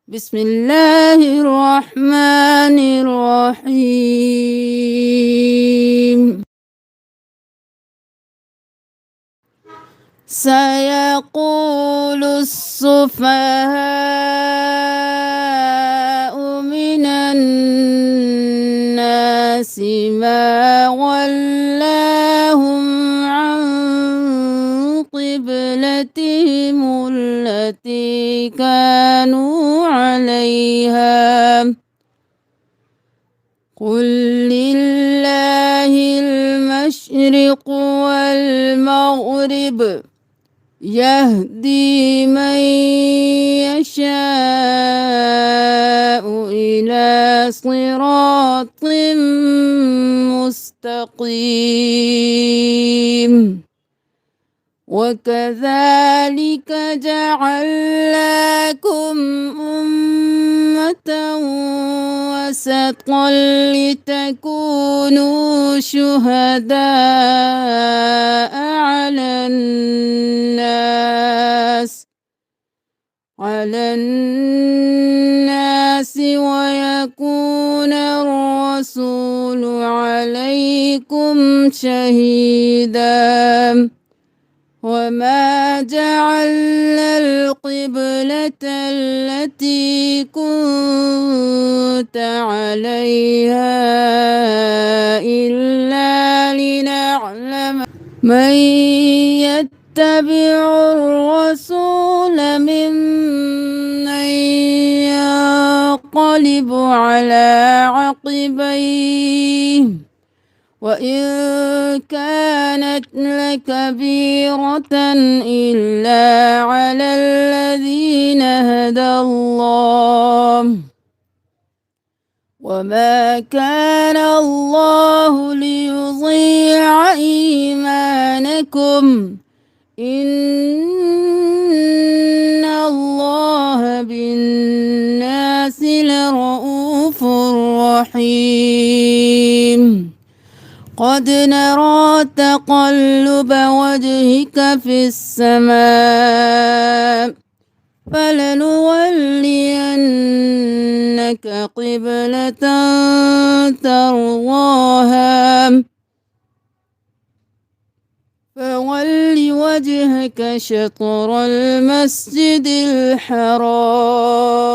بسم الله الرحمن الرحيم. سيقول السفهاء من الناس ما ولاهم عن قبلتهم التي كانوا عليها قل لله المشرق والمغرب يهدي من يشاء إلى صراط مستقيم وكذلك جعلناكم أمة وسطا لتكونوا شهداء على الناس ويكون الرسول عليكم شهيدا وما جعلنا القبلة التي كنت عليها إلا لنعلم من يتبع الرسول ممن ينقلب على عقبيه وإن كانت لكبيرة إلا على الذين هدى الله وما كان الله ليضيع إيمانكم إن الله بالناس لرؤوف رحيم قد نرى تقلب وجهك في السماء فلنولينك قبلة ترضاها فول وجهك شطر المسجد الحرام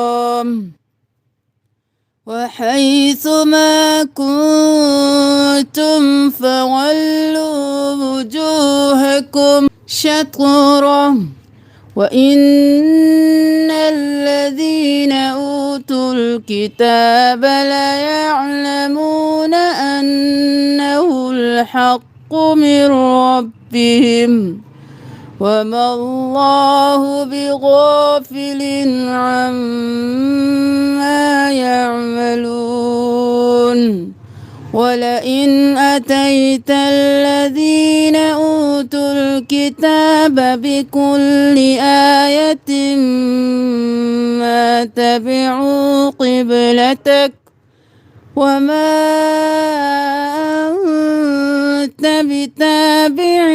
وحيث ما كنتم فولوا وجوهكم شطره وإن الذين أوتوا الكتاب ليعلمون أنه الحق من ربهم وما الله بغافل عما يعملون ولئن أتيت الذين أوتوا الكتاب بكل آية ما تبعوا قبلتك وما أنت بتابع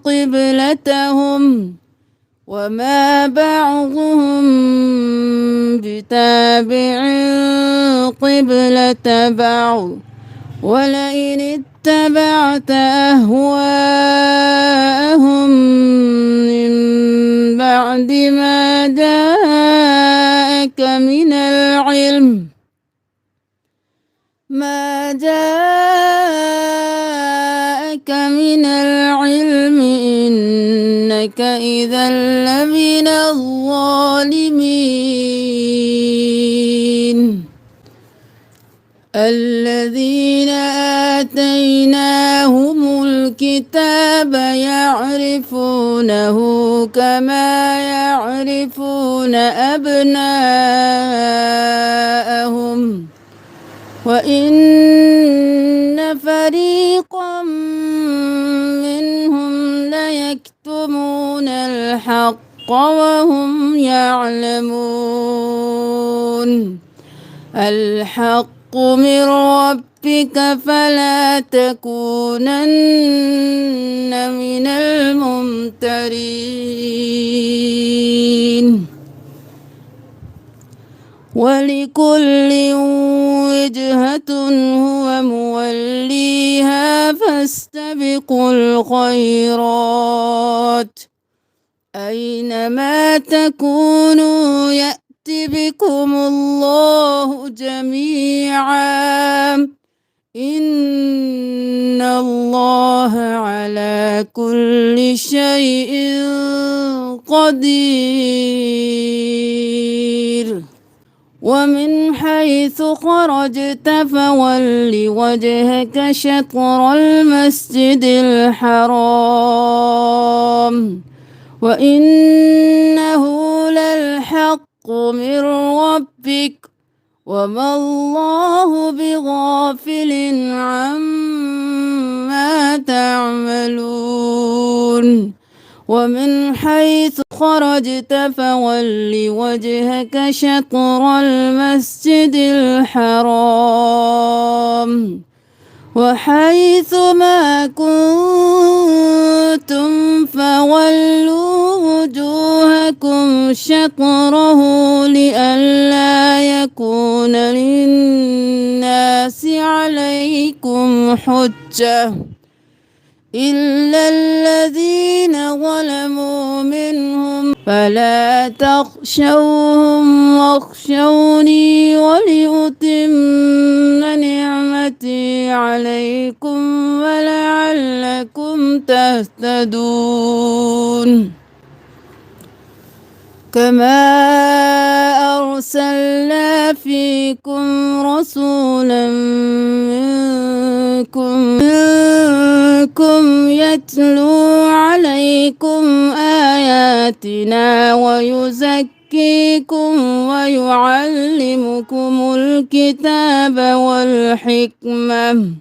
قبلتهم وما بعضهم بتابع قبلة بعض ولئن اتبعت أهواءهم من بعد ما جاءك من العلم إنك إذا لمن الظالمين الذين آتيناهم الكتاب يعرفونه كما يعرفون أبناءهم وإن فريقا منهم ليكتمون الحق وهم يعلمون الحق من ربك فلا تكونن من الممترين ولكل وجهة هو موليها فاستبقوا الخيرات أينما تكونوا يأت بكم الله جميعا إن الله على كل شيء قدير ومن حيث خرجت فول وجهك شطر المسجد الحرام وإنه للحق من ربك وما الله بغافل عما تعملون ومن حيث خرجت فول وجهك شطر المسجد الحرام وحيث ما كنتم فولوا وجوهكم شطره لئلا يكون للناس عليكم حجة إلا الذين ظلموا منهم فلا تخشوهم واخشوني ولأتم نعمتي عليكم ولعلكم تهتدون كما أرسلنا فيكم رسولا منكم يتلو عليكم آياتنا ويزكيكم ويعلمكم الكتاب والحكمة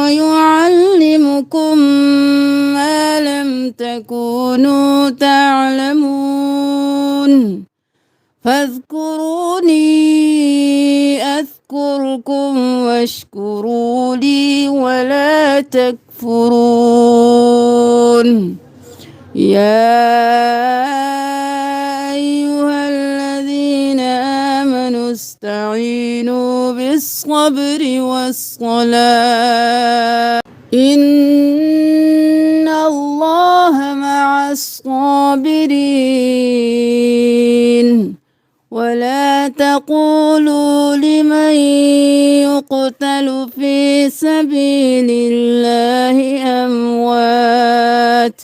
ويعلمكم ما لم تكونوا تعلمون فاذكروني أذكركم واشكروا لي ولا تكفرون يا أيها الذين آمنوا استعينوا بالصبر والصلاة إن الله مع الصابرين ولا تقولوا لمن يقتل في سبيل الله أموات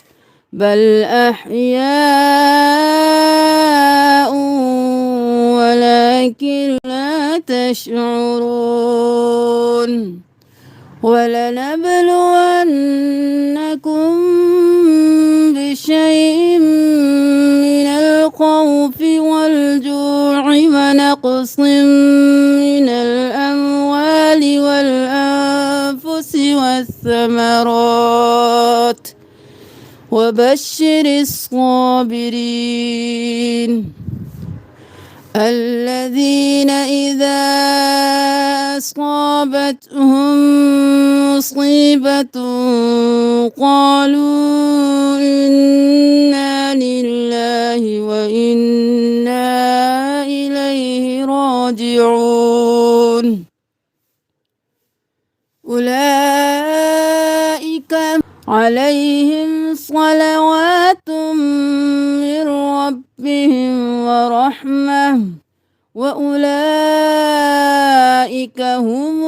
بل أحياء ولكن لا تشعرون ولنبلونكم بشيء من الخوف والجوع ونقص من الأموال والأنفس والثمرات وبشر الصابرين الذين إذا أصابتهم مصيبة قالوا إنا لله وإنا إليه راجعون أولئك عليهم صلوات من ربهم ورحمة وأولئك هم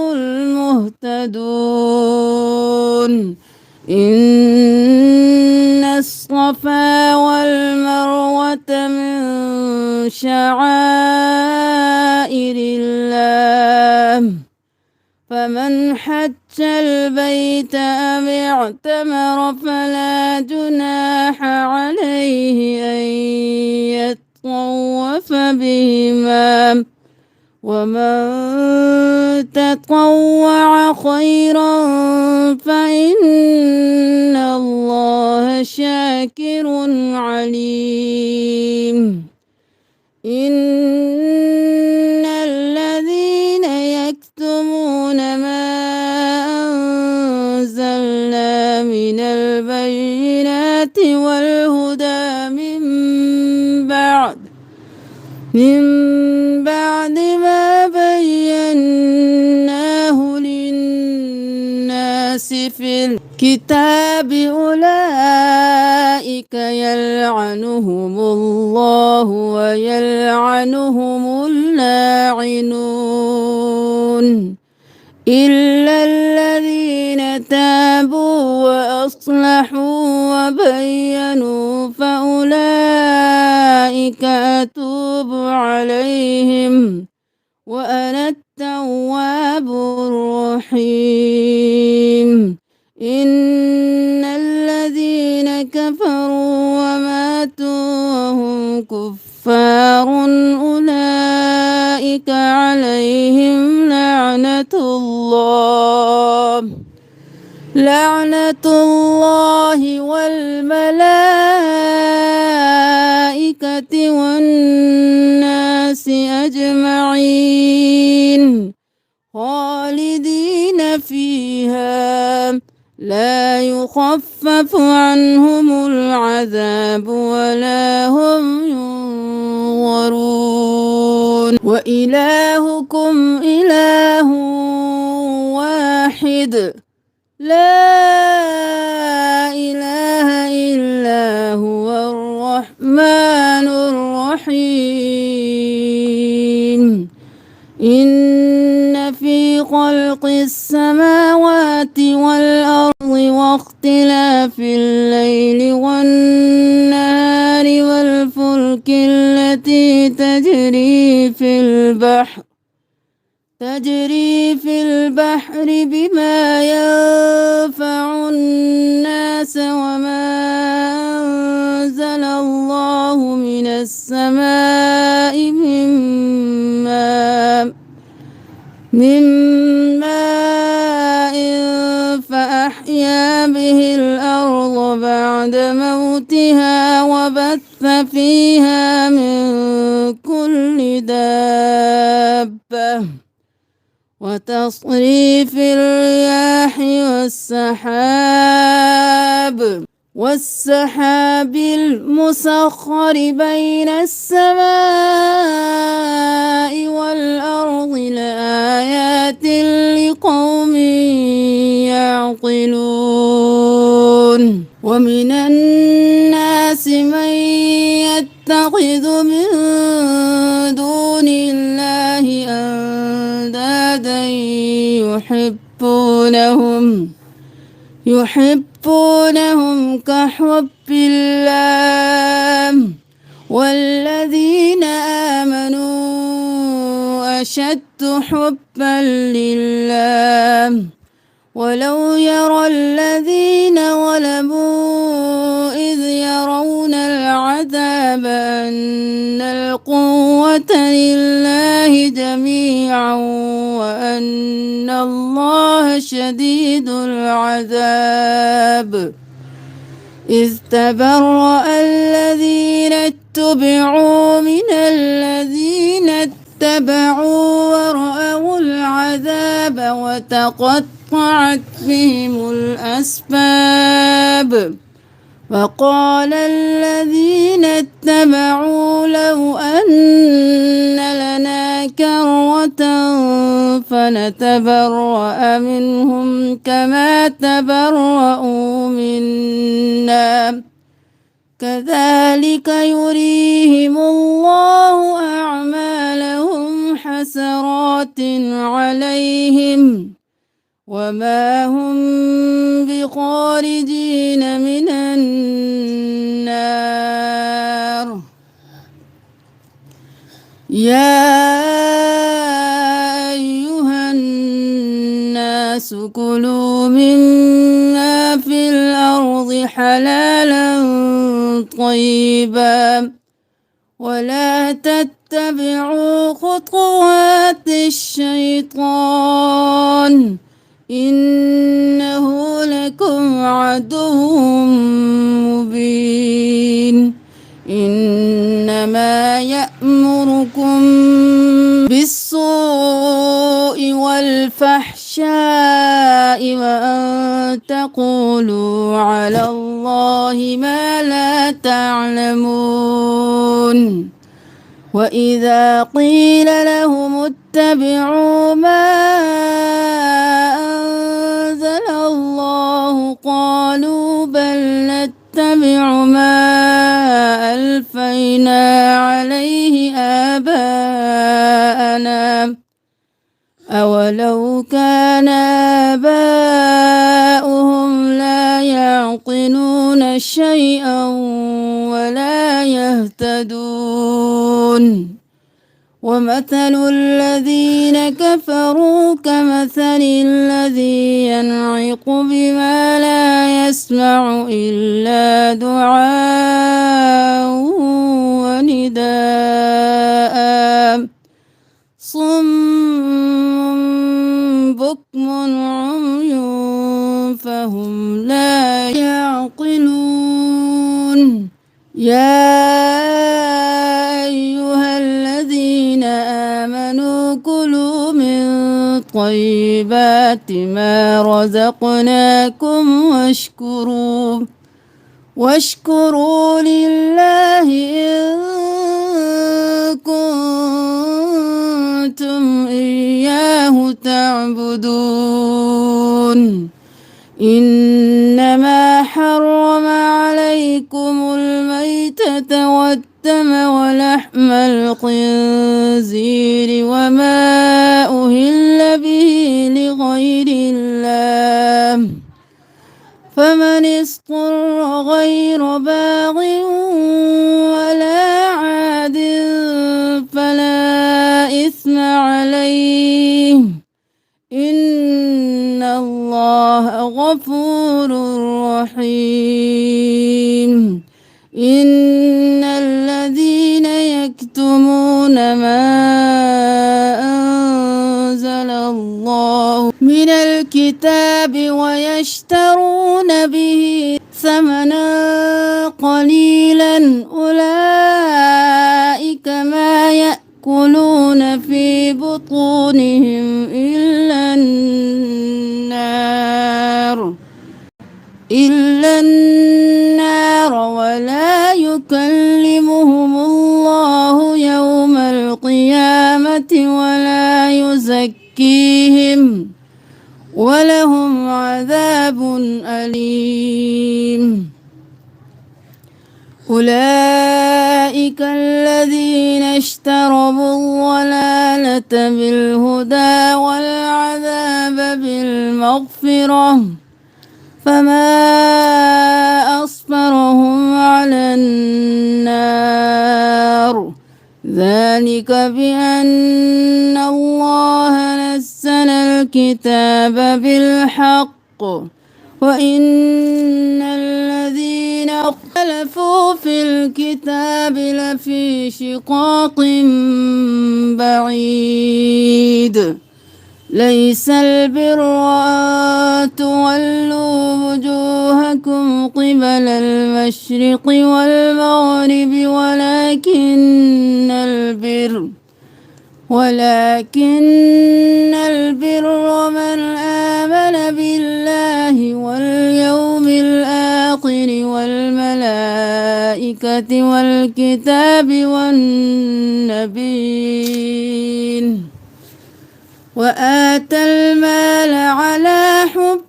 المهتدون إن الصفا والمروة من شعائر الله فمن حج البيت أم اعتمر فلا جناح عليه أن يطوف بهما ومن تطوع خيرا فإن الله شاكر عليم إن الذين يكتمون ما أنزلنا من البينات من بعد ما بيناه للناس في الكتاب أولئك يلعنهم الله ويلعنهم اللاعنون إلا الذين تابوا وأصلحوا وبينوا فأولئك أتوب عليهم وأنا التواب الرحيم إن الذين كفروا وماتوا وهم كفار أولئك عليهم لعنة الله والملائكة والناس أجمعين خالدين فيها لا يخفف عنهم العذاب ولا هم ينظرون وإلهكم إله واحد لا إله إلا هو الرحمن الرحيم إن في خلق السماوات والأرض واختلاف الليل والنهار والفلك التي تجري في البحر بما ينفع الناس وما أنزل الله من السماء من ماء فأحيا به الأرض بعد موتها وبث فيها من كل دابة وتصريف الرياح والسحاب المسخر بين السماء والأرض لآيات لقوم يعقلون ومن الناس من يتخذ من دون الله أندادا يحبونهم كحب الله والذين آمنوا أشد حبا لله ولو يرى الذين ظلموا إذ يرون العذاب أن القوة لله جميعا وأن الله شديد العذاب إذ تبرأ الذين اتبعوا من الذين اتبعوا ورأوا العذاب وتقطعت بهم الأسباب وقال الذين اتبعوا لو أن لنا كرة فنتبرأ منهم كما تبرأوا منا كذلك يريهم الله أعمالهم حسرات عليهم وما هم بخارجين من النار يا أيها الناس كلوا مما في الأرض حلالا طيبا ولا تتبعوا خطوات الشيطان إنه لكم عدو مبين إنما يأمركم بالسوء والفحشاء وأن تقولوا على الله ما لا تعلمون وإذا قيل لهم اتبعوا ما أنزل الله قالوا بل نتبع ما ألفينا عليه آباءنا أولو كان آباؤهم لا يعقلون شيئا ولا يهتدون ومثل الذين كفروا كمثل الذي ينعق بما لا يسمع إلا دعاء ونداء صم بكم عمي فهم لا يعقلون يا أيها الذين آمنوا كلوا من طيبات ما رزقناكم واشكروا لله إن كنتم إياه تعبدون إنما حرم عليكم الميتة والدم ولحم الخنزير وما أهل به لغير الله فمن اضطر غير باغ ولا عاد فلا إثم عليه إن الله غفور رحيم إن الذين يكتمون ما أنزل الله من الكتاب ويشترون به ثمنا قليلا أولئك ما يأكلون في بطونهم إلا النار ولا يكلمهم الله يوم القيامة ولا يزكيهم ولهم عذاب أليم أولئك الذين اشتروا الضلالة بالهدى والعذاب بالمغفرة فما أصبرهم على النار ذلك بأن الله نزل الكتاب بالحق وإن الذين اختلفوا في الكتاب لفي شقاق بعيد ليس البر أن تولوا وجوهكم قبل المشرق والمغرب ولكن البر من آمن بالله واليوم الآخر والملائكة والكتاب والنبيين وآتى المال على حبه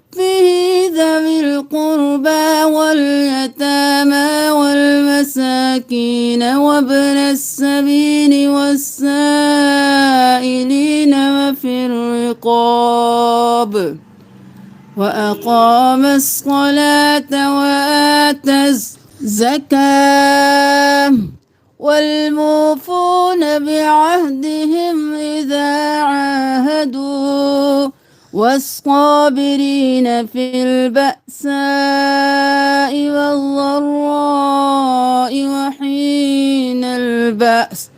ذوي القربى واليتامى والمساكين وابن السبيل والسائلين وفي الرقاب وأقام الصلاة وآتى الزكاة والموفون بعهدهم إذا عاهدوا والصابرين في البأساء والضراء وحين البأس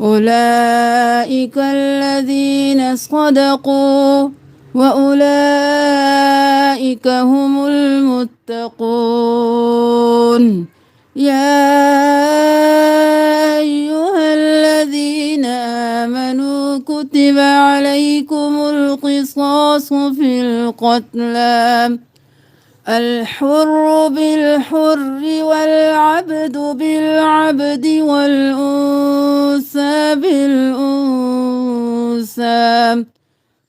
أولئك الذين صدقوا وأولئك هم المتقون يا أيها الذين آمنوا كتب عليكم القصاص في القتلى الحر بالحر والعبد بالعبد والأنثى بالأنثى،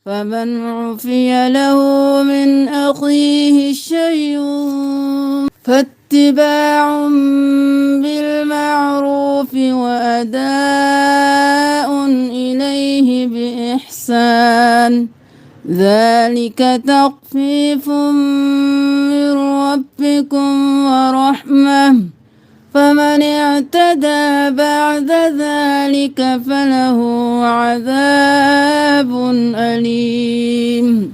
فمن عفي له من أخيه شيء فاتباع بالمعروف وأداء إليه بإحسان، ذلك تخفيف من ربكم ورحمة، فمن اعتدى بعد ذلك فله عذاب أليم.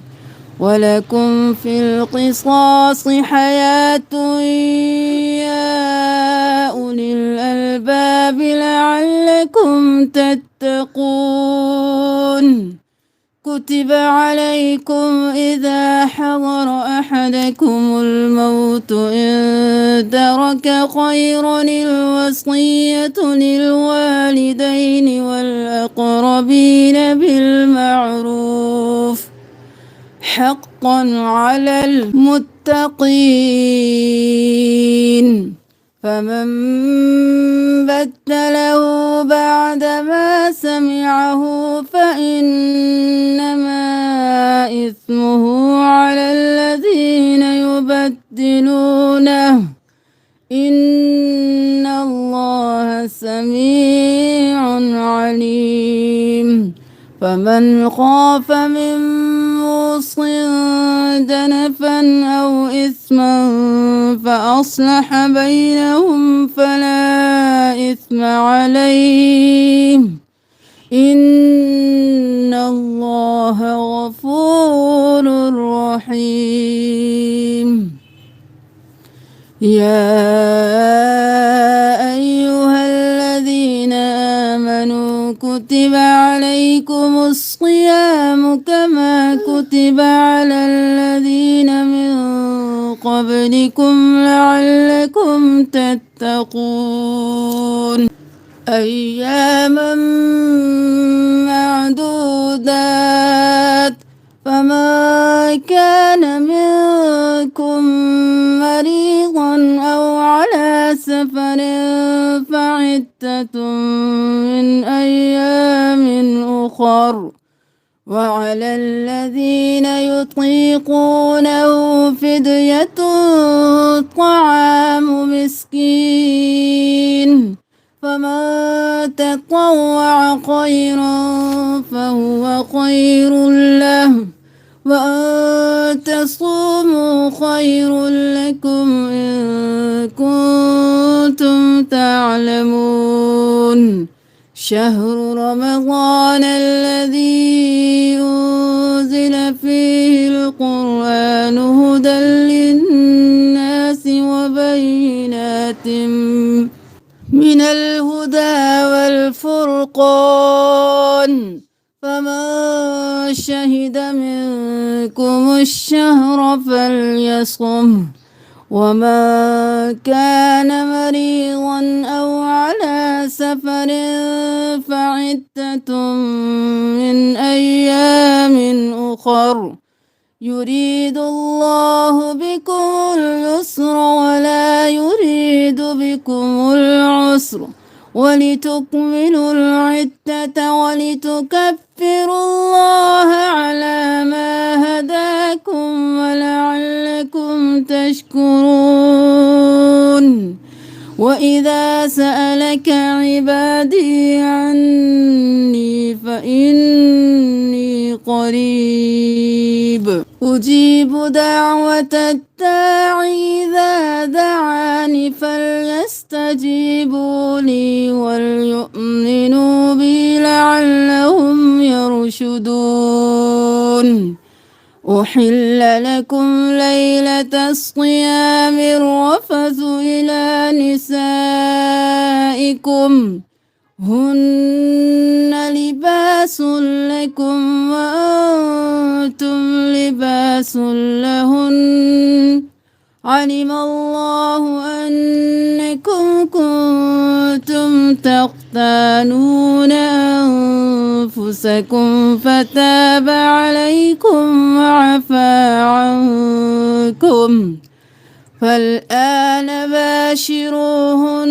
ولكم في القصاص حياة يا أولي الألباب لعلكم تتقون. كتب عليكم إذا حضر أحدكم الموت إن ترك خيرا الوصية للوالدين والأقربين بالمعروف حقا على المتقين، فمن بدله بعدما سمعه فإنما إثمه على الذين يبدلونه، إن الله سميع عليم. فمن خاف من موص جنفا أو إثما فأصلح بينهم فلا إثم عليه، إن الله غفور رحيم. يا أيها الذين آمنوا كتب عليكم الصيام كما كتب على الذين من قبلكم لعلكم تتقون، أياما معدودات، فما كان منكم مريضا أو على سفر فعدة من أيام أخر، وعلى الذين يطيقونه فدية طعام مسكين، فمن تطوع خيرا فهو خير له، وأن تصوموا خير لكم إن كنتم تعلمون. شهر رمضان الذي أنزل فيه القرآن هدى للناس وبينات من الهدى والفرقان، فمن شهد منكم الشهر فليصمه، ومن كان مريضا أو على سفر فعدة من أيام أخر، يريد الله بكم اليسر ولا يريد بكم العسر، ولتكملوا العدة ولتكبروا الله على ما هداكم ولعلكم تشكرون. وإذا سألك عبادي عني فإني قريب أجيب دعوة الداعي إذا دعاني فليستجيبوا لي وليؤمنوا بي لعلهم يرشدون. أحل لكم ليلة الصيام الرفث إلى نسائكم هن لباس لكم وأنتم لباس لهن، علم الله أنكم كنتم تختانون أنفسكم فتاب عليكم وعفى عنكم، فالآن باشروهن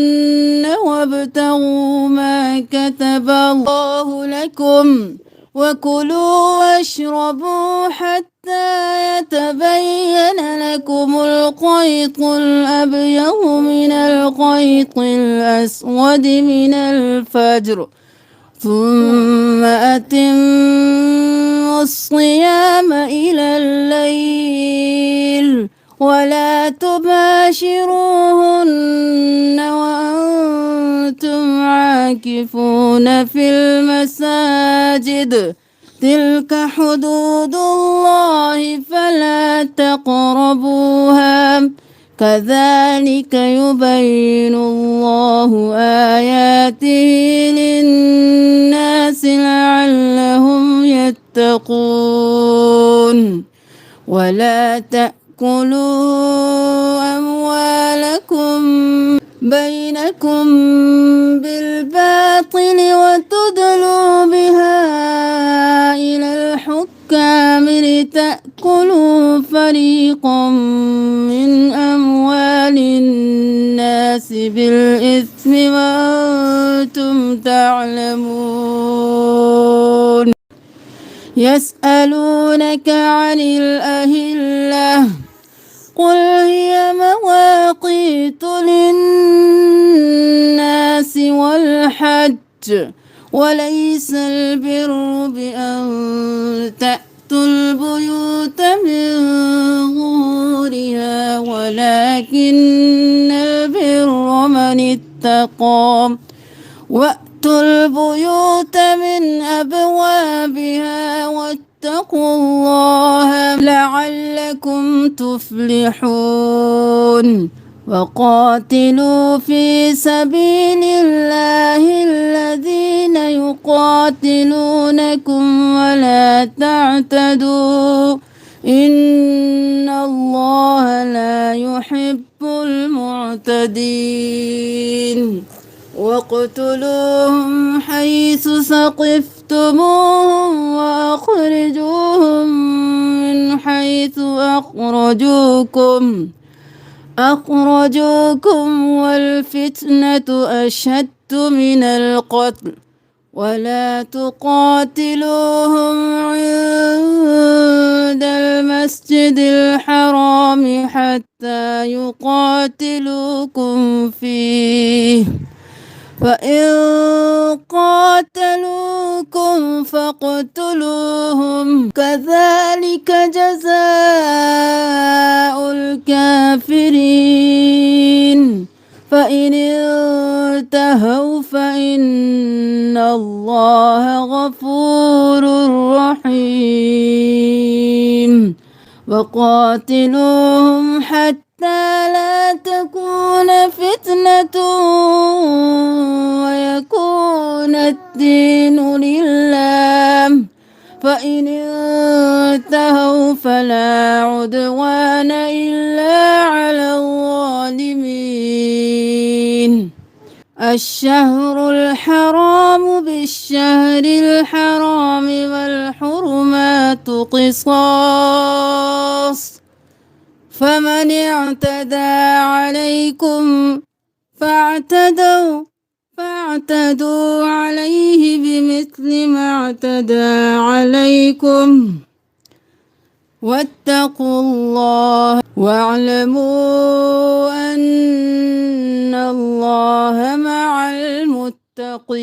وابتغوا ما كتب الله لكم وكلوا واشربوا حتى يتبين لكم الخيط الأبيض من الخيط الأسود من الفجر ثم أتموا الصيام إلى الليل ولا تباشروهن وأنتم عاكفون في المساجد تلك حدود الله فلا تقربوها كذلك يبين الله آياته للناس لعلهم يتقون ولا تأكلوا أموالكم بينكم بالباطل وتدلوا بها إلى الحكام لتأكلوا فريقا من أموال الناس بالإثم وأنتم تعلمون يسألونك عن الأهلة قل هي مواقيت للناس والحج وليس البر بأن تأتوا البيوت من ظهورها ولكن البر من اتقى وأتوا البيوت من أبوابها واتقوا الله لعلكم تفلحون وقاتلوا في سبيل الله الذين يقاتلونكم ولا تعتدوا إن الله لا يحب المعتدين واقتلوهم حيث ثقفتموهم وأخرجوهم من حيث أخرجوكم والفتنة أشد من القتل ولا تقاتلوهم عند المسجد الحرام حتى يقاتلوكم فيه فإن قاتلوكم فاقتلوهم كذلك جزاء الكافرين فإن انتهوا فإن الله غفور رحيم وقاتلوهم حتى لا تكون فتنة ويكون الدين لله فإن انتهوا فلا عدوان إلا على الظالمين الشهر الحرام بالشهر الحرام والحرمات قصاص فمن اعتدى عليكم فاعتدوا عليه بمثل ما اعتدى عليكم واتقوا الله واعلموا أن الله مع المتقين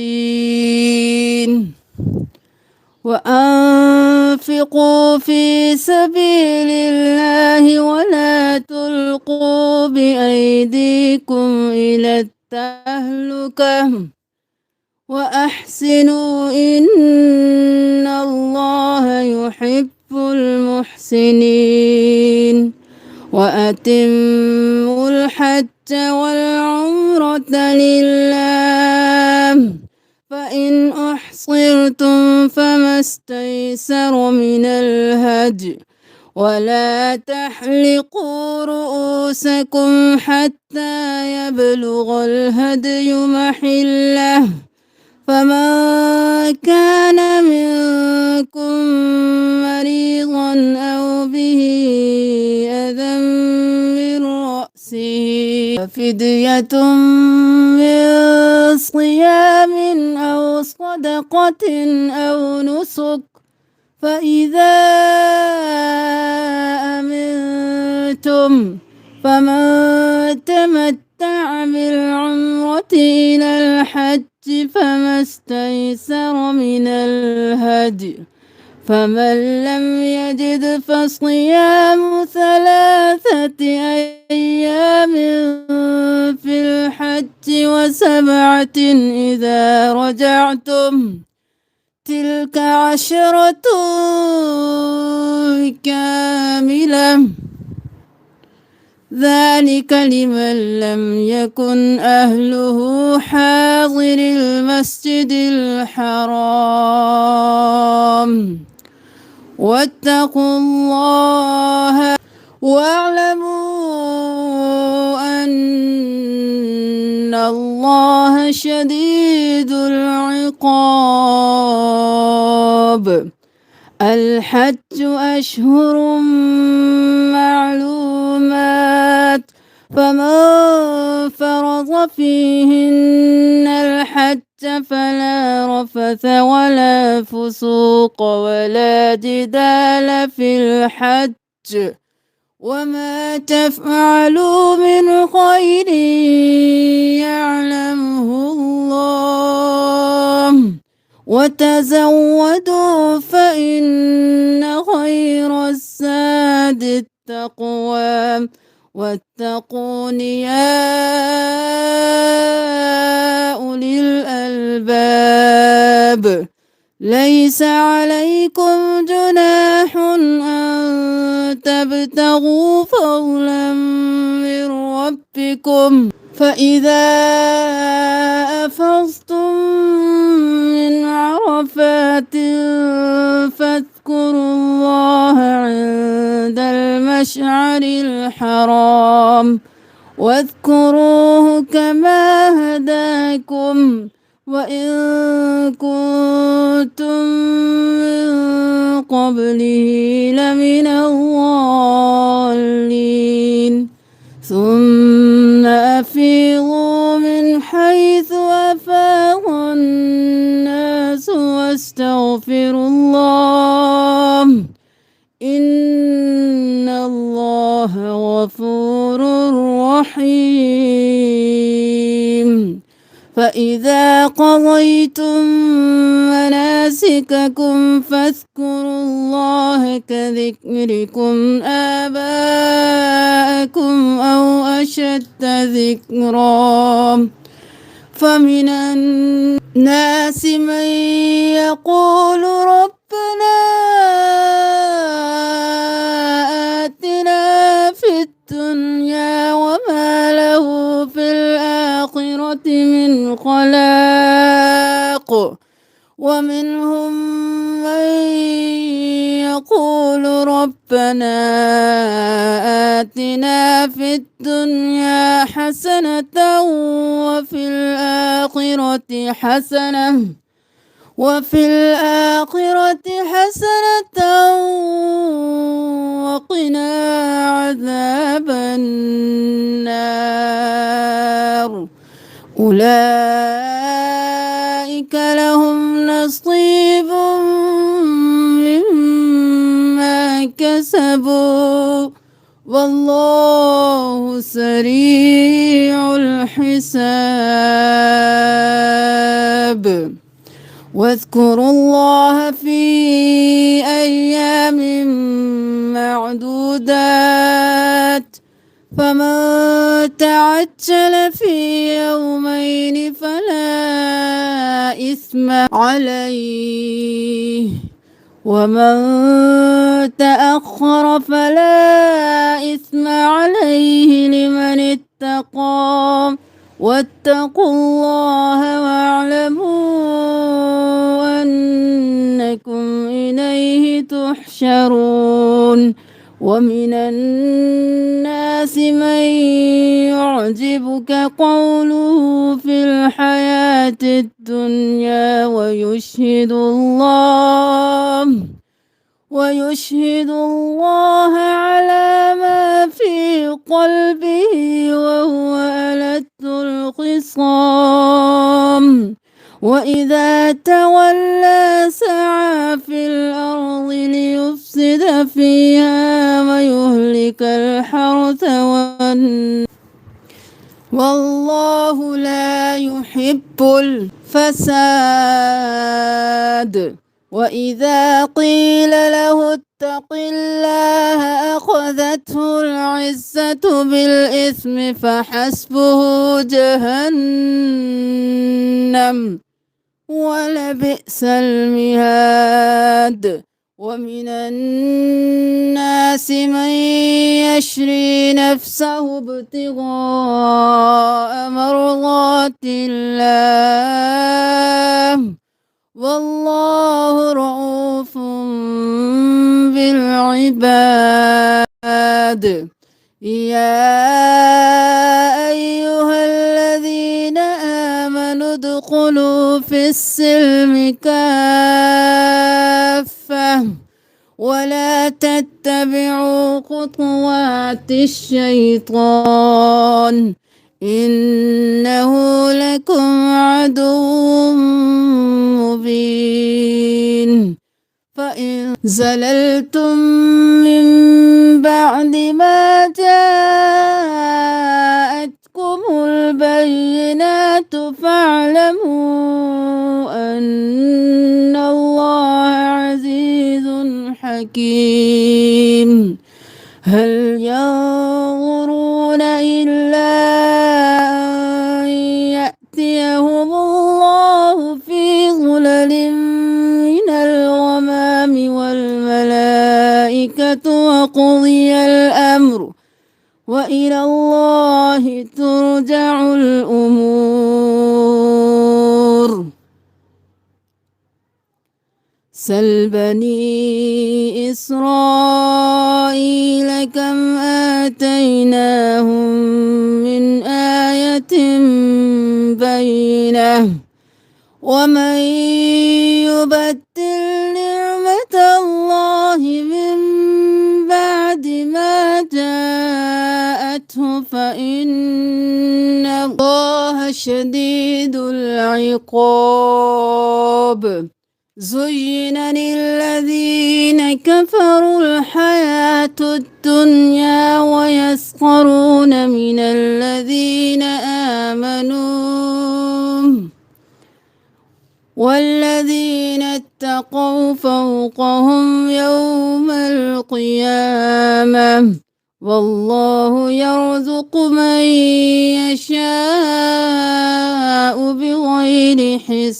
وأنفقوا في سبيل الله ولا تلقوا بأيديكم إلى التهلكة وأحسنوا إن الله يحب المحسنين وأتموا الحج والعمرة لله فإن أحصرتم فما استيسر من الهدي ولا تحلقوا رؤوسكم حتى يبلغ الهدي محله فمن كان منكم مريضا أو به أذى من رأسه نفسه فدية من صيام أو صدقة أو نسك فإذا أمنتم فمن تمتع بالعمرة إلى الحج فما استيسر من الهدي فمن لم يجد فصيام 3 أيام في الحج و7 إذا رجعتم تلك 10 كاملة ذلك لمن لم يكن أهله حاضر المسجد الحرام واتقوا الله واعلموا أن الله شديد العقاب الحج أشهر معلومات فمن فرض فيهن الحج فلا رفث ولا فسوق ولا جدال في الحج وما تفعلوا من خير يعلمه الله وتزودوا فإن خير الزاد التقوى واتقون يا أولي الألباب ليس عليكم جناح أن تبتغوا فضلا من ربكم فإذا أفضتم من عرفات فاذكروا الله عند المشعر الحرام واذكروه كما هداكم وإن كنتم من قبله لمن الضالين ثم أفيضوا من حيث أفاض الناس واستغفروا الله إن الله غفور رحيم فإذا قضيتم مناسككم فاذكروا الله كذكركم آباءكم أو أشد ذكرا فمن الناس من يقول ربنا آتنا في الدنيا وما له في الآخرة من خلاق ومنهم من يقول ربنا آتنا في الدنيا حسنة وفي الآخرة حسنة وقنا عذاب النار أولئك لهم نصيب مما كسبوا والله سريع الحساب واذكروا الله في أيام معدودات فمن تعجل في يومين فلا إثم عليه ومن تأخر فلا إثم عليه لمن اتقى واتقوا الله واعلموا أنكم إليه تحشرون ومن الناس من يعجبك قوله في الحياة الدنيا ويشهد الله على ما في قلبه وهو ألد الخصام وإذا تولى سعى في الأرض ليفسد فيها ويهلك الحرث والله لا يحب الفساد وإذا قيل له اتق الله أخذته العزة بالإثم فحسبه جهنم ولبئس المهاد ومن الناس من يشري نفسه ابتغاء مرضات الله والله رؤوف بالعباد يا أيها الذين آمنوا ادخلوا في السلم كافة ولا تتبعوا خطوات الشيطان إنه لكم عدو مبين فإن زللتم من بعد ما جاءتكم البينات فاعلموا أن الله عزيز حكيم هل ينظرون إلا أن يأتيهم الله في ظلل من الغمام والملائكة وقضي الأمر وإلى الله ترجع الأمور سل بني إسرائيل كم آتيناهم من آية بينة ومن يبدل نعمة الله من بعد ما جاءته فإن الله شديد العقاب زين للذين كفروا الحياة الدنيا ويسخرون من الذين آمنوا والذين اتقوا فوقهم يوم القيامة والله يرزق من يشاء بغير حساب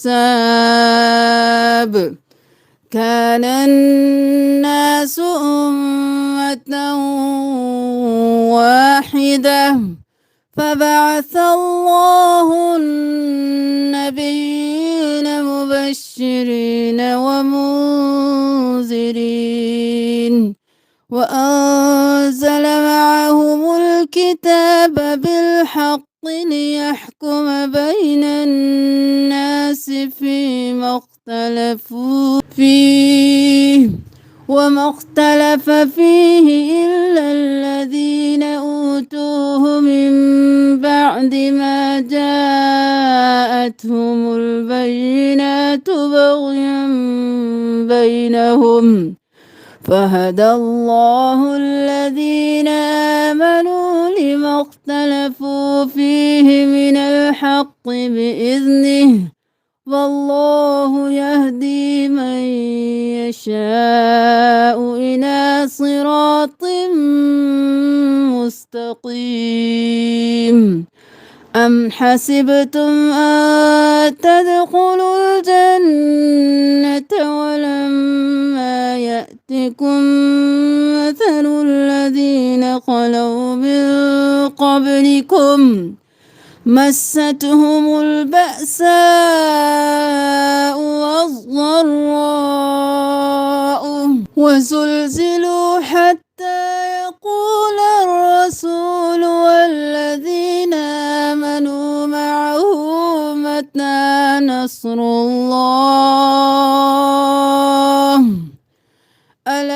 كان الناس أمة واحدة فبعث الله النبيين مبشرين ومنذرين وأنزل معهم الكتاب بالحق ليحكم بين الناس فيما اختلفوا فيه وما اختلف فيه إلا الذين أوتوه من بعد ما جاءتهم البينات بغيا بينهم فهدى الله الذين آمنوا لما اختلفوا فيه من الحق بإذنه والله يهدي من يشاء إلى صراط مستقيم أم حسبتم أن تدخلوا الجنة ولما يأتكم مثل الذين خلوا من قبلكم مستهم البأساء والضراء وزلزلوا حتى يقول الرسول والذين آمنوا معه متى نصر الله ألا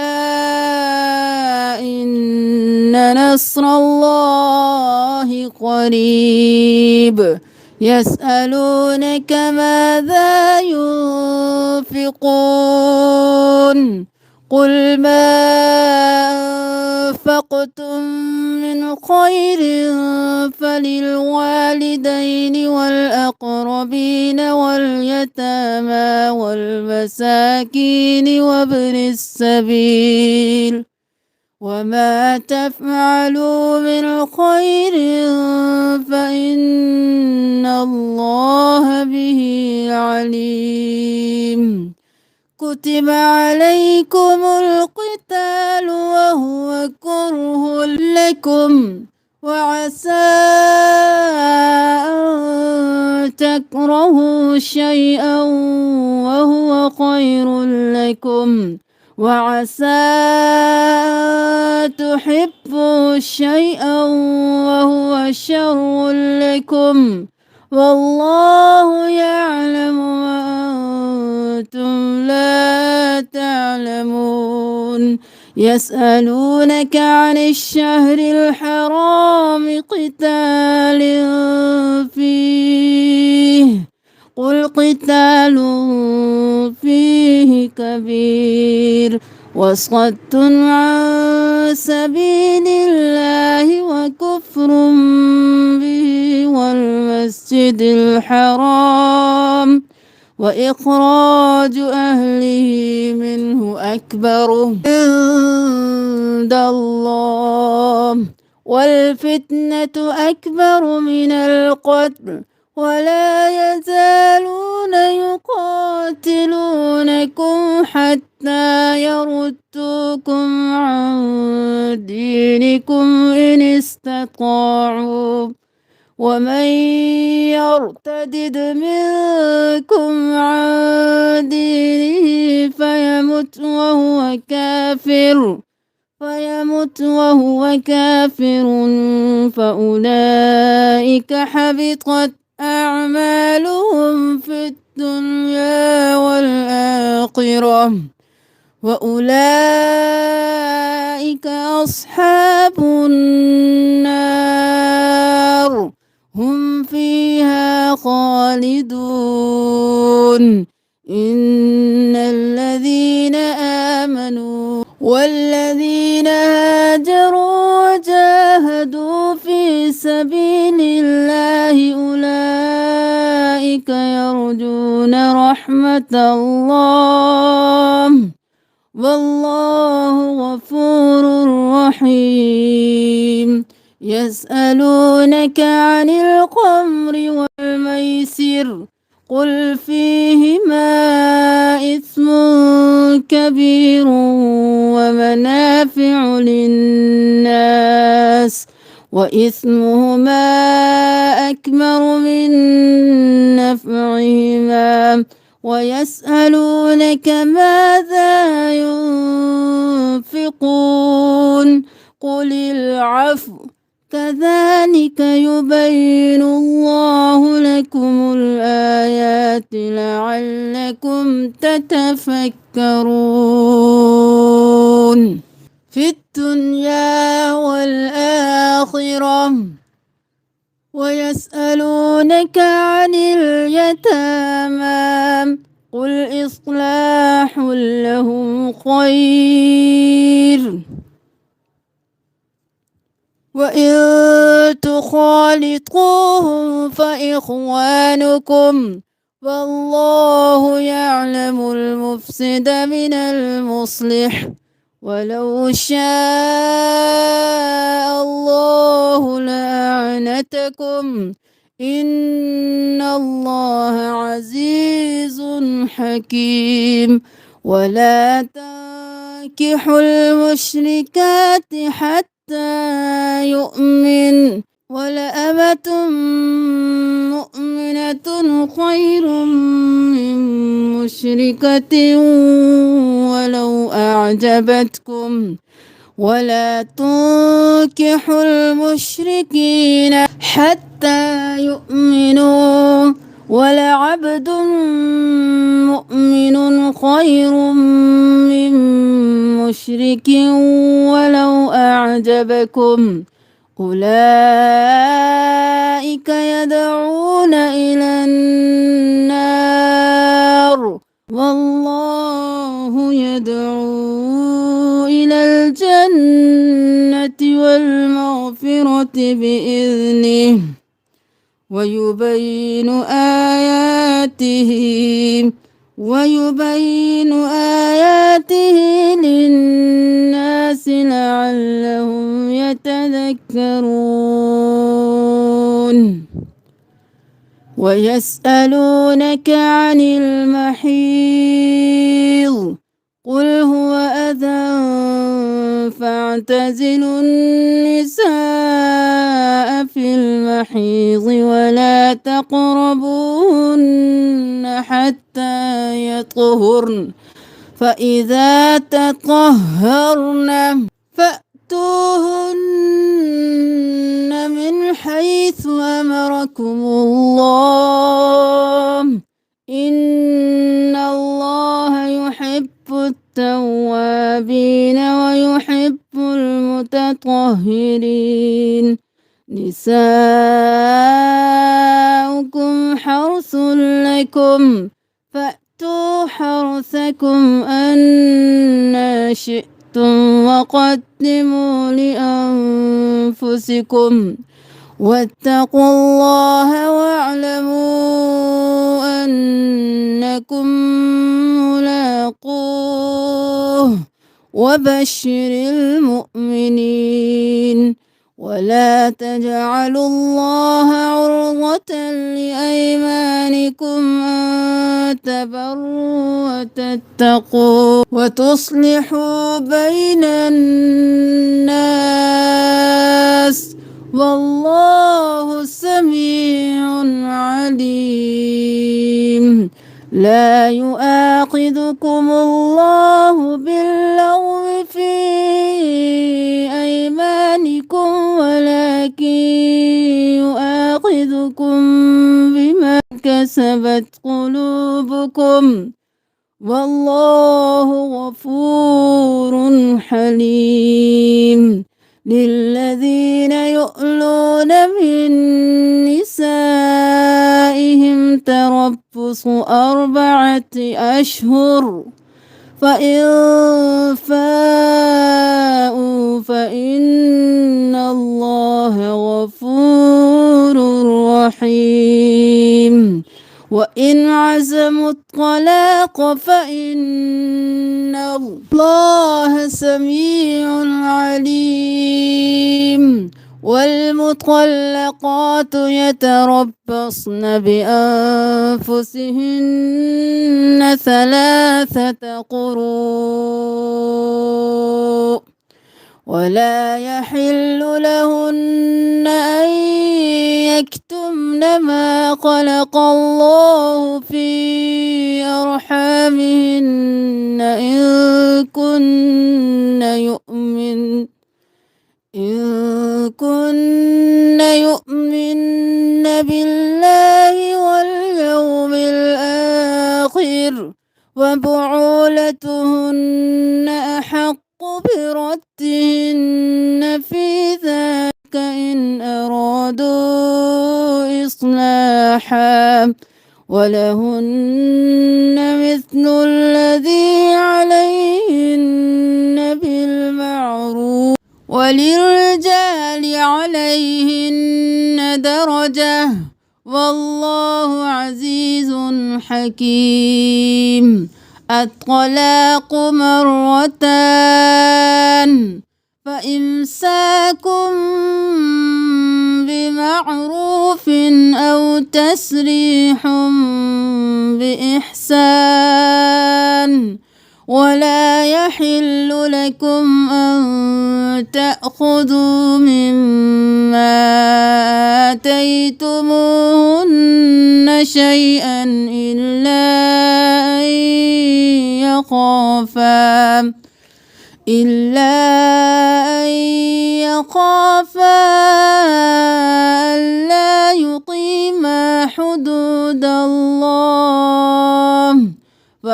نصر الله قريب يسألونك ماذا ينفقون قل ما أنفقتم من خير فللوالدين والأقربين واليتامى والمساكين وابن السبيل وما تفعلوا من خير فإن الله به عليم كتب عليكم القتال وهو كره لكم وعسى أن تكرهوا شيئا وهو خير لكم وعسى أن تحبوا شيئا وهو شر لكم والله يعلم وأنتم لا تعلمون يسألونك عن الشهر الحرام قتال فيه قل قتال فيه كبير وصد عن سبيل الله وكفر به والمسجد الحرام وإخراج أهله منه أكبر عند الله والفتنة أكبر من القتل ولا يزالون يقاتلونكم حتى يردوكم عن دينكم إن استطاعوا ومن يرتدد منكم عن دينه فيمت وهو كافر فأولئك حبطت أعمالهم في الدنيا والآخرة وأولئك أصحاب النار هم فيها خالدون إن الذين آمنوا والذين هاجروا وجاهدوا في سبيل الله أولئك يرجون رحمة الله والله غفور رحيم يسألونك عن الخمر والميسر قل فيهما إثم كبير ومنافع للناس وإثمهما أكبر من نفعهما ويسألونك ماذا ينفقون قل العفو كذلك يبين الله لكم الآيات لعلكم تتفكرون في الدنيا والآخرة ويسألونك عن اليتامى قل إصلاح لهم خير وإن تخالطوهم فإخوانكم والله يعلم المفسد من المصلح ولو شاء الله لأعنتكم إن الله عزيز حكيم ولا تنكحوا المشركات حتى يؤمن ولأمة مؤمنة خير من مشركة ولو أعجبتكم ولا تنكحوا المشركين حتى يؤمنوا ولعبد مؤمن خير من مشرك ولو أعجبكم أولئك يدعون إلى النار والله يدعو إلى الجنة والمغفرة بإذنه ويبين آياته للناس لعلهم يتذكرون ويسألونك عن المحيض قل هو أذى فاعتزلوا النساء في المحيض ولا تقربوهن حتى يطهرن فإذا تطهرن فأتوهن من حيث أمركم الله إن الله يحب التوابين ويحب المتطهرين نساؤكم حرث لكم فأتوا حرثكم أنى شئتم وقدموا لأنفسكم واتقوا الله واعلموا أنكم ملاقوه وبشر المؤمنين ولا تجعلوا الله عرضة لأيمانكم أن تبروا وتتقوا وتصلحوا بين الناس والله سميع عليم لا يؤاخذكم الله باللغو في أيمانكم ولكن يؤاخذكم بما كسبت قلوبكم والله غفور حليم للذين يؤلون من نسائهم تربص 4 أشهر فإن فاءوا فإن الله غفور رحيم وإن عزموا الطلاق فإن الله سميع عليم والمطلقات يتربصن بأنفسهن 3 قروء ولا يحل لهن أن يكتمن ما خلق الله في أرحامهن إن كن يؤمن بالله واليوم الآخر وبعولتهن أحق بردهن في ذلك إن أرادوا إصلاحا ولهن مثل الذي عليهن بالمعروف وللرجال عليهن درجة والله عزيز حكيم الطلاق 2 فإمساك بمعروف أو تسريح بإحسان ولا يحل لكم أن تأخذوا مما آتيتموهن شيئا إلا أن يخافا ألا يقيما حدود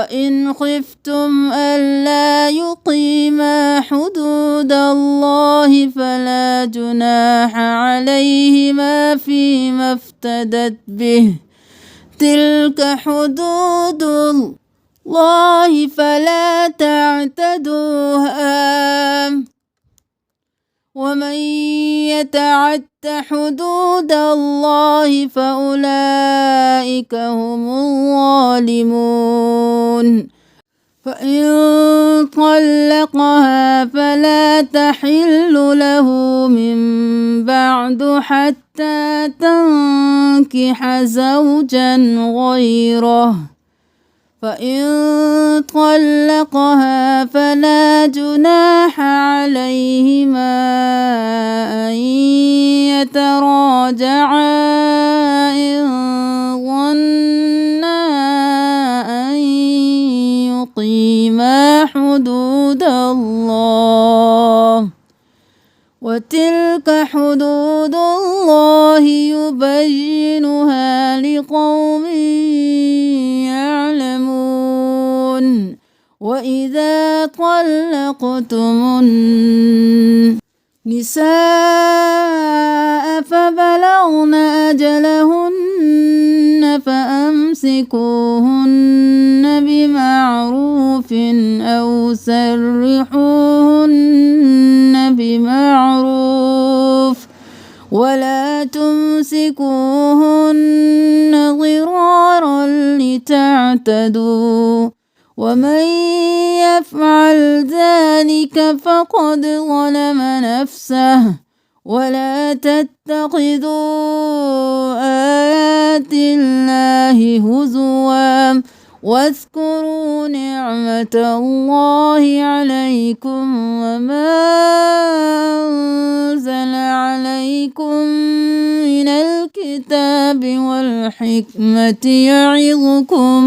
وإن خفتم ألا يقيما حدود الله فلا جناح عليهما فيما افتدت به تلك حدود الله فلا تعتدوها ومن يتعد حدود الله فأولئك هم الظالمون فإن طلقها فلا تحل له من بعد حتى تنكح زوجا غيره فإن طلقها فلا جناح عليهما أن يتراجعا إن ظنا أن يقيما حدود الله وتلك حدود الله يبينها لقوم يعلمون وإذا طلقتم النساء فبلغن أجلهن فأمسكوهن بمعروف أو سرحوهن بمعروف ولا تمسكوهن ضرارا لتعتدوا ومن يفعل ذلك فقد ظلم نفسه ولا تتخذوا آيات الله هزوا واذكروا نعمة الله عليكم وما أنزل عليكم من الكتاب والحكمة يعظكم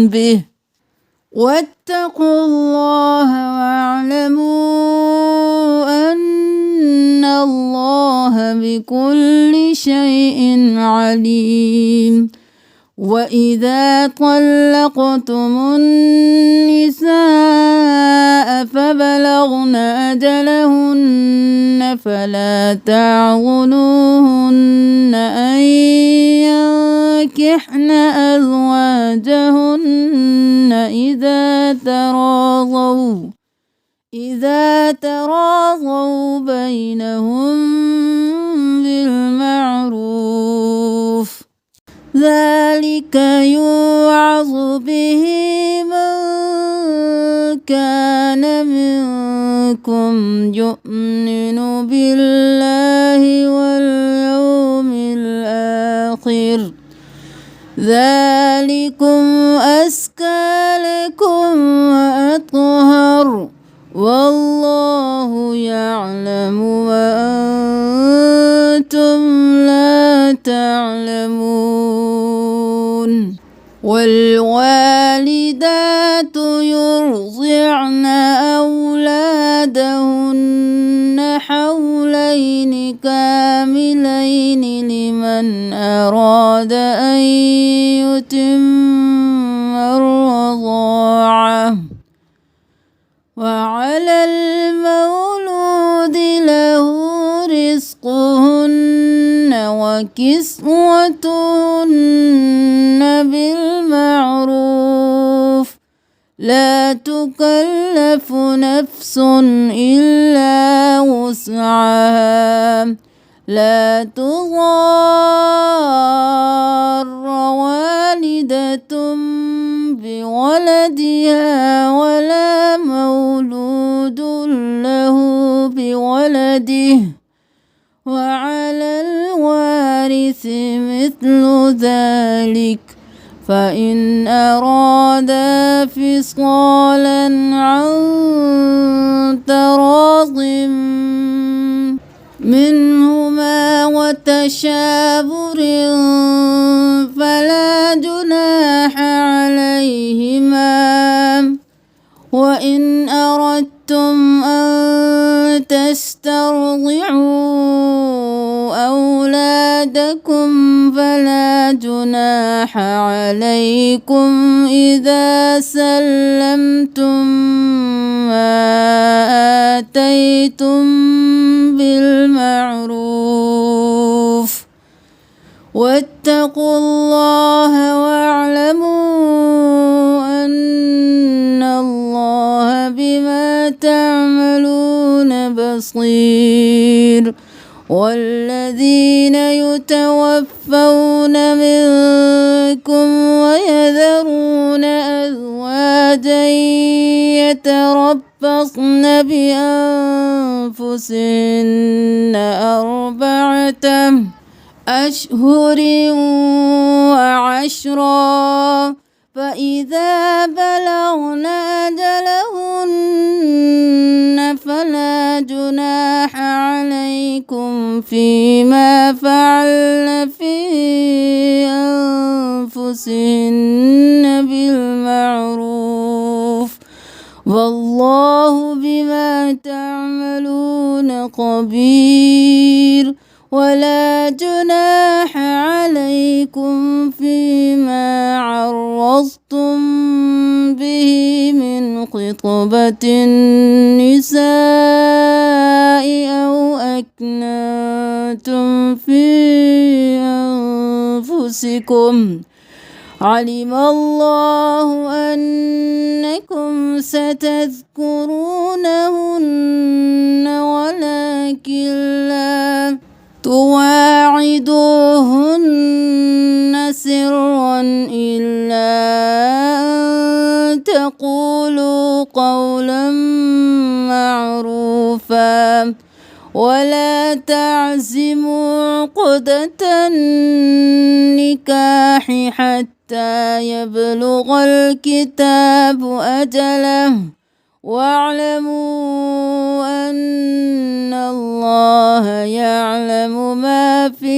به واتقوا الله واعلموا أن الله بكل شيء عليم وإذا طلقتم النساء فبلغن أجلهن فلا تعضلوهن أن ينكحن أزواجهن إذا تراضوا بينهم بالمعروف ذلك يوعظ به من كان منكم يؤمن بالله واليوم الآخر ذلكم أزكى لكم وأطهر والله يعلم وأنتم لا تعلمون والوالدات يرضعن أولادهن حولين كاملين لمن أراد أن يتم الرضاعة وعلى المولود له رزقهن وكسوتهن بالمعروف لا تكلف نفس إلا وسعها لا تضار والدة بولدها ولا مولود له بولده وعلى الوارث مثل ذلك فإن أرادا فصالا عن تراض منهما وتشاور فلا جناح عليهما وإن أردتم أن تسترضعوا أولادكم أيمانكم فلا جناح عليكم إذا سلمتم ما آتيتم بالمعروف واتقوا الله واعلموا أن الله بما تعملون بصير. والذين يتوفون منكم ويذرون أزواجا يتربصن بأنفسهن 4 أشهر وعشرا فإذا بلغن أجلهن فلا جناح عليكم فيما فعلن في أنفسهن بالمعروف والله بما تعملون خبير. ولا جناح عليكم فيما عرضتم به من خطبة النساء أو أكننتم في أنفسكم علم الله أنكم ستذكرونهن ولكن لا تواعدوهن سرا إلا أن تقولوا قولا معروفا ولا تعزموا عقدة النكاح حتى يبلغ الكتاب أجله واعلموا أن الله يعلم ما في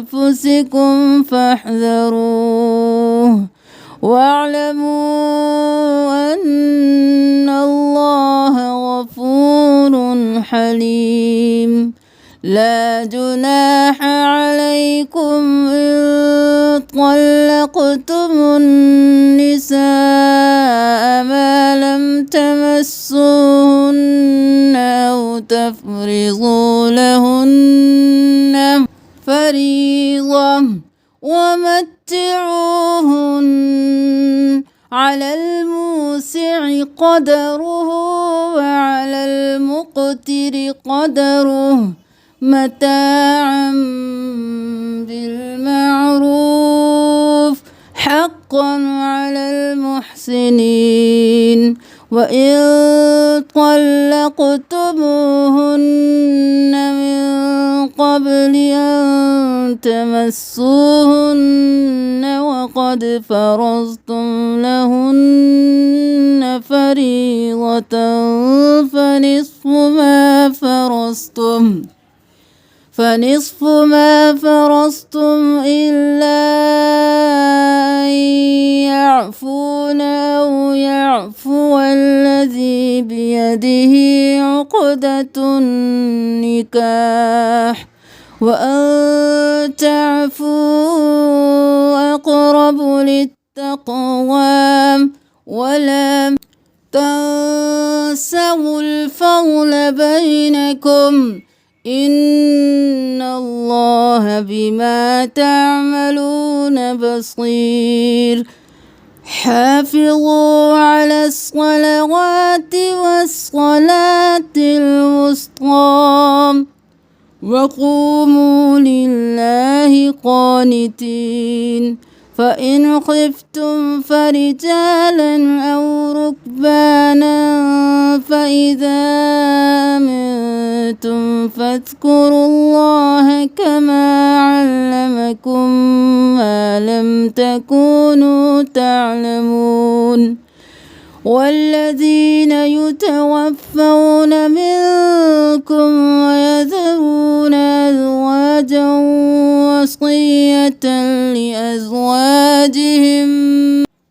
أنفسكم فاحذروه واعلموا أن الله غفور حليم. لا جناح عليكم إن طلقتم النساء ما لم تمسوهن أو تفرضوا لهن فريضة ومتعوهن على الموسع قدره وعلى المقتر قدره متاعا بالمعروف حقا على المحسنين. وإن طلقتموهن من قبل أن تمسوهن وقد فرضتم لهن فريضة فنصف ما فرضتم إلا أن يعفون أو يعفو الذي بيده عقدة النكاح وأن تعفوا أقرب للتقوى ولا تنسوا الفضل بينكم إن الله بما تعملون بصير. حافظوا على الصلوات والصلاة الوسطى وقوموا لله قانتين. فإن خفتم فرجالا أو ركبانا فإذا أمنتم فاذكروا الله كما علمكم ما لم تكونوا تعلمون. والذين يتوفون منكم ويذرون أزواجا وصية لأزواجهم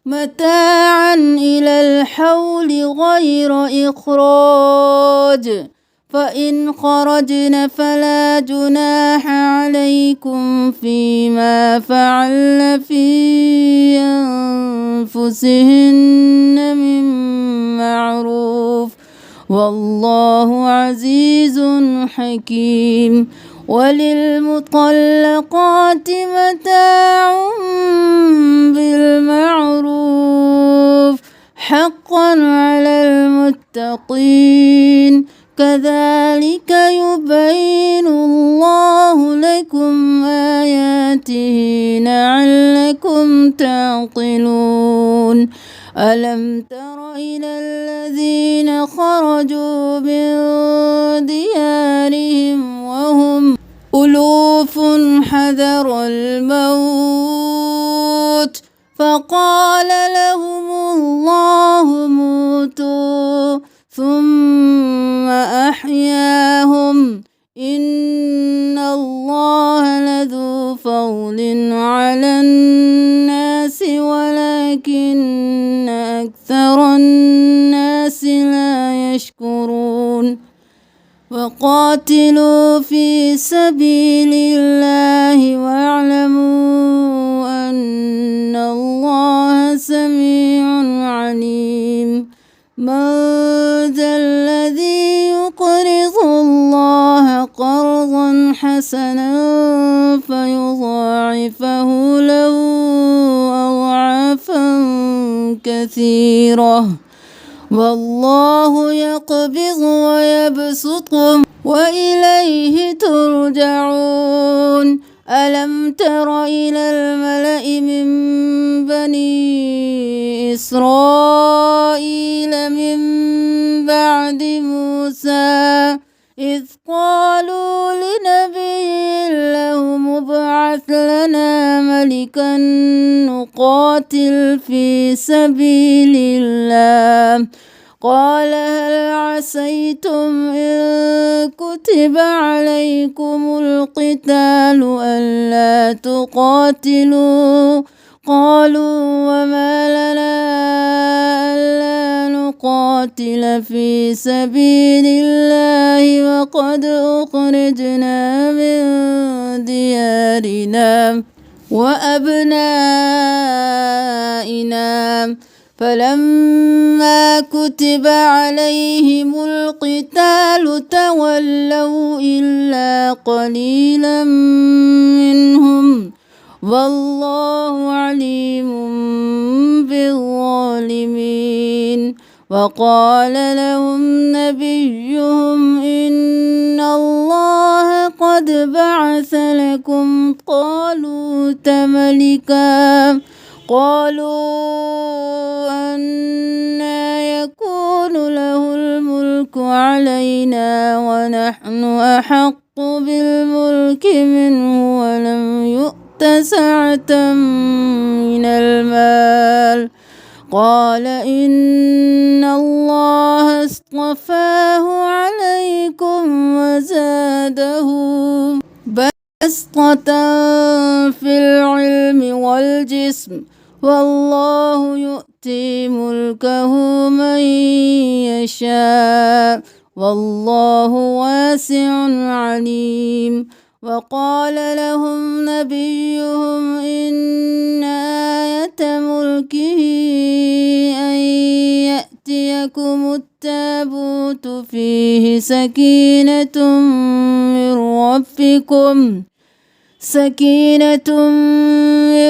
متاعا إلى الحول غير إخراج فإن خرجن فلا جناح عليكم فيما فعلن في أنفسهن من معروف والله عزيز حكيم. وللمطلقات متاع بالمعروف حقا على المتقين كذلك يبين الله لكم آياته لعلكم تعقلون. ألم تر إلى الذين خرجوا من ديارهم وهم ألوف حذر الموت فقال لهم الله موتوا ثم أحياهم إن الله لذو فضل على الناس ولكن أكثر الناس لا يشكرون. وقاتلوا في سبيل الله واعلموا أن الله سميع عليم. من ذا الذي يقرض الله قرضا حسنا فيضاعفه له أضعافا كثيرة والله يقبض ويبسط وإليه ترجعون. ألم تر إلى الملأ من بني إسرائيل من بعد موسى إذ قالوا لنبي له ابعث لنا ملكا نقاتل في سبيل الله قال هل عسيتم إن كتب عليكم القتال ألا تقاتلوا قالوا وما لنا ألا نقاتل في سبيل الله وقد أخرجنا من ديارنا وأبنائنا فلما كتب عليهم القتال تولوا إلا قليلا منهم والله عليم بالظالمين. وقال لهم نبيهم إن الله قد بعث لكم طالوت ملكا قالوا أنى يكون له الملك علينا ونحن أحق بالملك منه ولم يؤت سعة من المال قال إن الله اصطفاه عليكم وزاده بسطة في العلم والجسم والله يؤتي ملكه من يشاء والله واسع عليم. وقال لهم نبيهم إن آية ملكه أن يأتيكم التابوت فيه سكينة من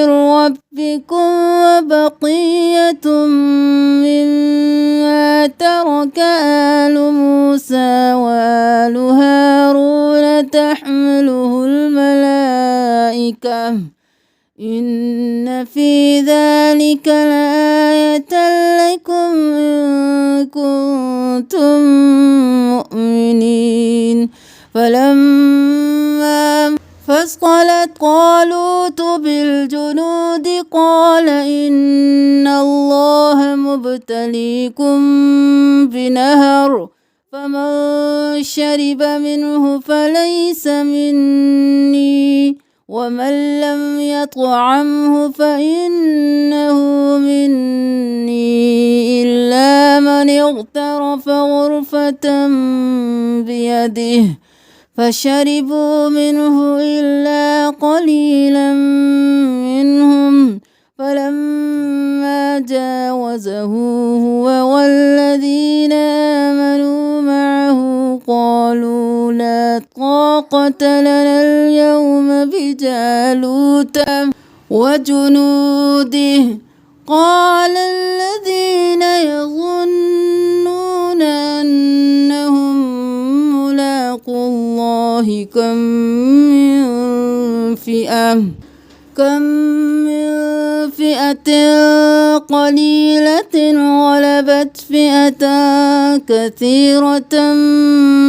ربكم وبقية مما ترك آل موسى وآل هارون تحمله الملائكة إن في ذلك لآية لكم إن كنتم مؤمنين. فلما فاصطلت طالوت بالجنود قال إن الله مبتليكم بنهر فمن شرب منه فليس مني ومن لم يطعمه فإنه مني إلا من اغترف غرفة بيده فشربوا منه إلا قليلا منهم فلما جاوزه هو والذين آمنوا معه قالوا لا طاقة لنا اليوم بجالوت وجنوده قال الذين يظنون أنهم ملاقو الله كم من فئة قليلة غلبت فئة كثيرة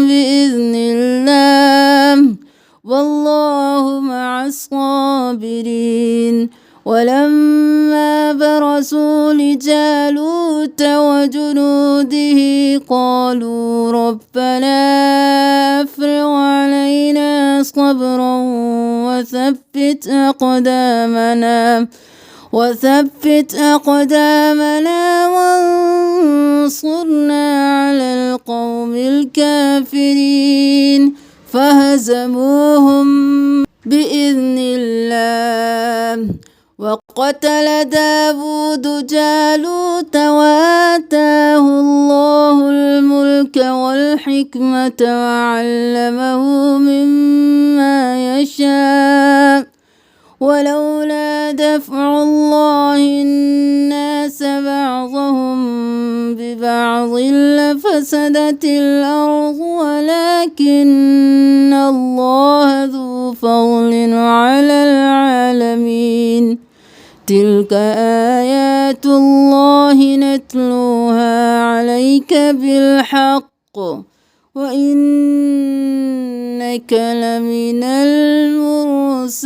بإذن الله والله مع الصابرين. ولما برزوا لجالوت وجنوده قالوا ربنا أفرغ علينا صبرا وثبت أقدامنا وانصرنا على القوم الكافرين فهزموهم بإذن الله. وقتل داود جالوت وآتاه الله الملك والحكمة وعلمه مما يشاء ولولا دفع الله الناس بعضهم ببعض لفسدت الأرض ولكن الله ذو فضل على العالمين. تلك آيات الله نتلوها عليك بالحق وإنك لمن المرسلين.